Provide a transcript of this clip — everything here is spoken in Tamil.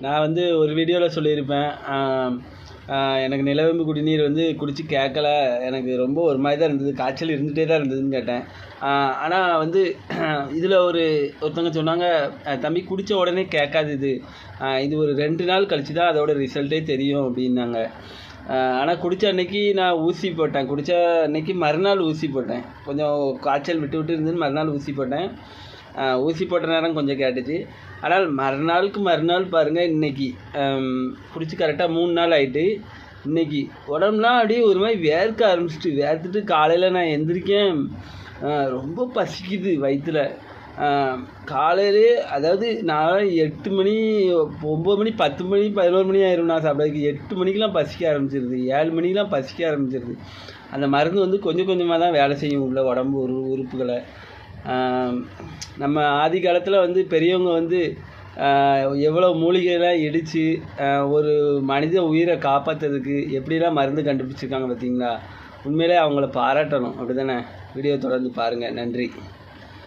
நான் வந்து ஒரு வீடியோவில் சொல்லியிருப்பேன், எனக்கு நிலவேம்பு குடிநீர் வந்து குடித்து கேட்கல, எனக்கு ரொம்ப ஒரு மாதிரி தான் இருந்தது, காய்ச்சல் இருந்துகிட்டே தான் இருந்ததுன்னு கேட்டேன். ஆனால் வந்து இதில் ஒருத்தவங்க சொன்னாங்க, தம்பி குடித்த உடனே கேட்காது இது ஒரு 2 நாள் கழித்து தான் அதோட ரிசல்ட்டே தெரியும் அப்படின்னாங்க. ஆனால் குடித்த அன்னைக்கு நான் ஊசி போட்டேன். குடித்த அன்னைக்கு மறுநாள் ஊசி போட்டேன். கொஞ்சம் காய்ச்சல் விட்டு விட்டு இருந்ததுன்னு மறுநாள் ஊசி போட்டேன். ஊசி போட்ட நேரம் கொஞ்சம் கேட்டுச்சு. ஆனால் மறுநாள் பாருங்கள், இன்றைக்கி குடிச்சு கரெக்டாக 3 நாள் ஆகிட்டு, இன்றைக்கி உடம்புலாம் அப்படியே ஒரு மாதிரி வேர்த்துட்டு காலையில் நான் எந்திரிக்கேன், ரொம்ப பசிக்குது வயிற்றில். காலையிலே அதாவது நான் 8 மணி 9 மணி 10 மணி 11 மணி ஆயிரும் நான் சாப்பிட்றதுக்கு. 8 மணிக்கெலாம் பசிக்க ஆரம்பிச்சிருது, 7 மணிக்கெலாம் பசிக்க ஆரம்பிச்சிருது. அந்த மருந்து வந்து கொஞ்சம் கொஞ்சமாக தான் வேலை செய்யும் உள்ள உடம்பு உறுப்புகளை. நம்ம ஆதி காலத்தில் வந்து பெரியவங்க வந்து எவ்வளோ மூலிகைலாம் இடித்து ஒரு மனித உயிரை காப்பாற்றுறதுக்கு எப்படிலாம் மருந்து கண்டுபிடிச்சிருக்காங்க பார்த்தீங்களா? உண்மையிலே அவங்கள பாராட்டணும். அப்படி தானே? வீடியோ தொடர்ந்து பாருங்கள். நன்றி.